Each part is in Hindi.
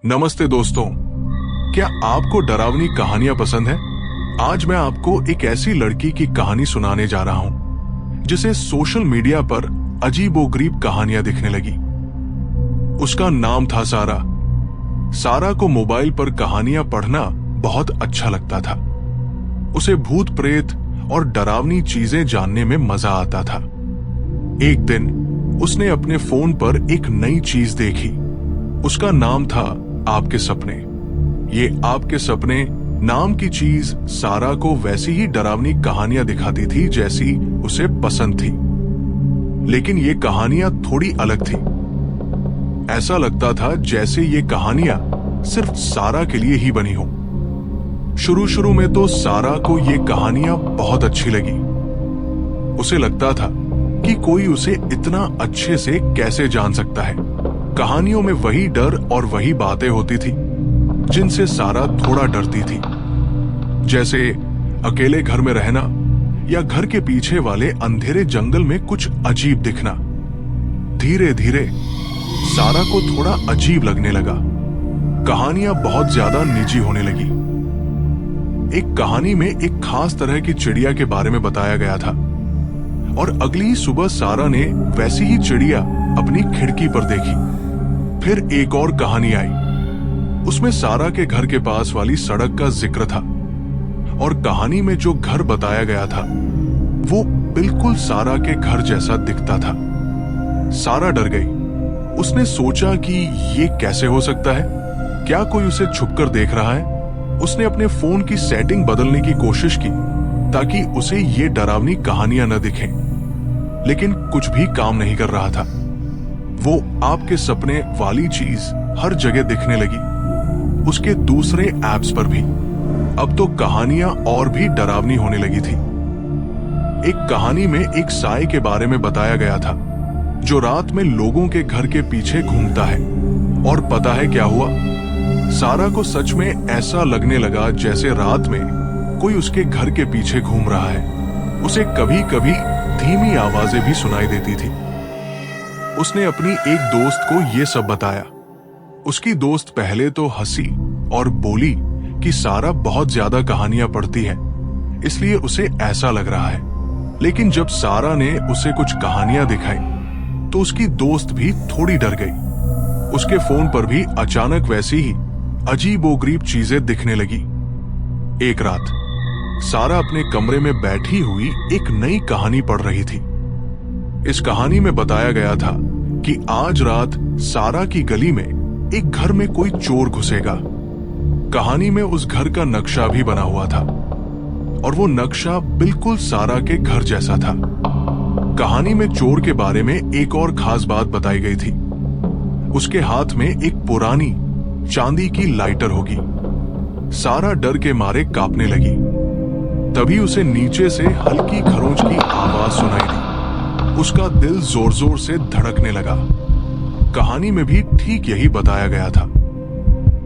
नमस्ते दोस्तों, क्या आपको डरावनी कहानियां पसंद है? आज मैं आपको एक ऐसी लड़की की कहानी सुनाने जा रहा हूं जिसे सोशल मीडिया पर अजीबोगरीब कहानियां दिखने लगी। उसका नाम था सारा। सारा को मोबाइल पर कहानियां पढ़ना बहुत अच्छा लगता था। उसे भूत प्रेत और डरावनी चीजें जानने में मजा आता था। एक दिन उसने अपने फोन पर एक नई चीज देखी। उसका नाम था आपके सपने। ये आपके सपने नाम की चीज सारा को वैसी ही डरावनी कहानियां दिखाती थी जैसी उसे पसंद थी, लेकिन ये कहानियां थोड़ी अलग थी। ऐसा लगता था जैसे ये कहानियां सिर्फ सारा के लिए ही बनी हो। शुरू में तो सारा को ये कहानियां बहुत अच्छी लगी। उसे लगता था कि कोई उसे इतना अच्छे से कैसे जान सकता है। कहानियों में वही डर और वही बातें होती थी जिनसे सारा थोड़ा डरती थी, जैसे अकेले घर में रहना या घर के पीछे वाले अंधेरे जंगल में कुछ अजीब दिखना। धीरे धीरे सारा को थोड़ा अजीब लगने लगा। कहानियां बहुत ज्यादा निजी होने लगी। एक कहानी में एक खास तरह की चिड़िया के बारे में बताया गया था और अगली ही सुबह सारा ने वैसी ही चिड़िया अपनी खिड़की पर देखी। फिर एक और कहानी आई। उसमें सारा के घर के पास वाली सड़क का जिक्र था और कहानी में जो घर बताया गया था वो बिल्कुल सारा के घर जैसा दिखता था। सारा डर गई। उसने सोचा कि ये कैसे हो सकता है? क्या कोई उसे छुपकर देख रहा है? उसने अपने फोन की सेटिंग बदलने की कोशिश की ताकि उसे ये डरावनी कहानियां न दिखें, लेकिन कुछ भी काम नहीं कर रहा था। वो आपके सपने वाली चीज हर जगह दिखने लगी, उसके दूसरे ऐप्स पर भी। अब तो कहानियां और भी डरावनी होने लगी थी। एक कहानी में एक साए के बारे में बताया गया था जो रात में लोगों के घर के पीछे घूमता है। और पता है क्या हुआ? सारा को सच में ऐसा लगने लगा जैसे रात में कोई उसके घर के पीछे घूम रहा है। उसे कभी कभी धीमी आवाजें भी सुनाई देती थी। उसने अपनी एक दोस्त को ये सब बताया। उसकी दोस्त पहले तो हंसी और बोली कि सारा बहुत ज्यादा कहानियां पढ़ती है, इसलिए उसे ऐसा लग रहा है। लेकिन जब सारा ने उसे कुछ कहानियां दिखाई तो उसकी दोस्त भी थोड़ी डर गई। उसके फोन पर भी अचानक वैसी ही अजीबोगरीब चीजें दिखने लगी। एक रात सारा अपने कमरे में बैठी हुई एक नई कहानी पढ़ रही थी। इस कहानी में बताया गया था कि आज रात सारा की गली में एक घर में कोई चोर घुसेगा। कहानी में उस घर का नक्शा भी बना हुआ था और वो नक्शा बिल्कुल सारा के घर जैसा था। कहानी में चोर के बारे में एक और खास बात बताई गई थी। उसके हाथ में एक पुरानी चांदी की लाइटर होगी। सारा डर के मारे कांपने लगी। तभी उसे नीचे से हल्की खरोंच की आवाज सुनाई दी। उसका दिल जोर जोर से धड़कने लगा। कहानी में भी ठीक यही बताया गया था।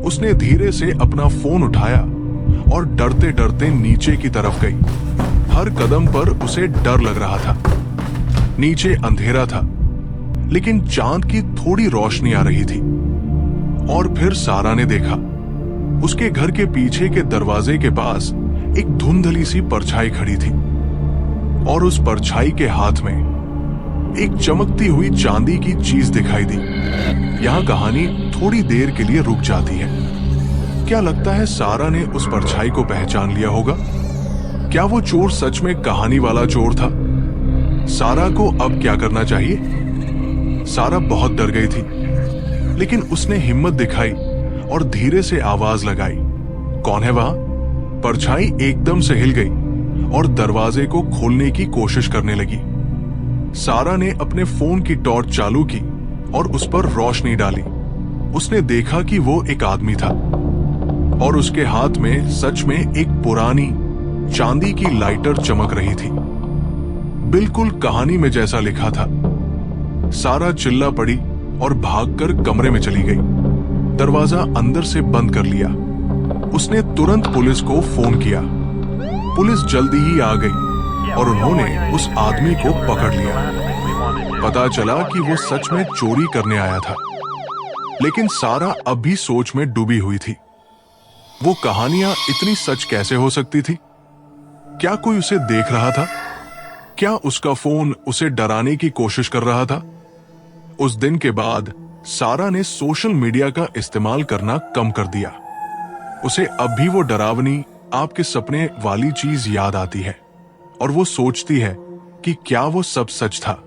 उसने धीरे से अपना फोन उठाया और डरते डरते नीचे की तरफ गई। हर कदम पर उसे डर लग रहा था। नीचे अंधेरा था, लेकिन चांद की थोड़ी रोशनी आ रही थी। और फिर सारा ने देखा उसके घर के पीछे के दरवाजे के पास एक धुंधली सी परछाई खड़ी थी और उस परछाई के हाथ में एक चमकती हुई चांदी की चीज दिखाई दी। यहां कहानी थोड़ी देर के लिए रुक जाती है। क्या लगता है सारा ने उस परछाई को पहचान लिया होगा? क्या वो चोर सच में कहानी वाला चोर था? सारा को अब क्या करना चाहिए? सारा बहुत डर गई थी, लेकिन उसने हिम्मत दिखाई और धीरे से आवाज लगाई। कौन है वहां? परछाई एकदम से हिल गई और दरवाजे को खोलने की कोशिश करने लगी। सारा ने अपने फोन की टॉर्च चालू की और उस पर रोशनी डाली। उसने देखा कि वो एक आदमी था और उसके हाथ में सच में एक पुरानी चांदी की लाइटर चमक रही थी, बिल्कुल कहानी में जैसा लिखा था। सारा चिल्ला पड़ी और भागकर कमरे में चली गई। दरवाजा अंदर से बंद कर लिया। उसने तुरंत पुलिस को फोन किया। पुलिस जल्दी ही आ गई और उन्होंने उस आदमी को पकड़ लिया। पता चला कि वो सच में चोरी करने आया था। लेकिन सारा अब भी सोच में डूबी हुई थी। वो कहानियां इतनी सच कैसे हो सकती थी? क्या कोई उसे देख रहा था? क्या उसका फोन उसे डराने की कोशिश कर रहा था? उस दिन के बाद सारा ने सोशल मीडिया का इस्तेमाल करना कम कर दिया। उसे अब भी वो डरावनी आपके सपने वाली चीज याद आती है और वो सोचती है कि क्या वो सब सच था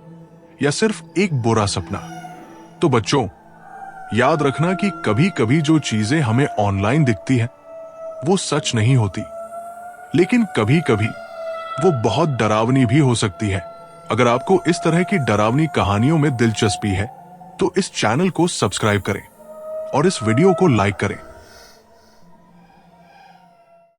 या सिर्फ एक बुरा सपना। तो बच्चों, याद रखना कि कभी कभी जो चीजें हमें ऑनलाइन दिखती हैं वो सच नहीं होती, लेकिन कभी कभी वो बहुत डरावनी भी हो सकती है। अगर आपको इस तरह की डरावनी कहानियों में दिलचस्पी है तो इस चैनल को सब्सक्राइब करें और इस वीडियो को लाइक करें।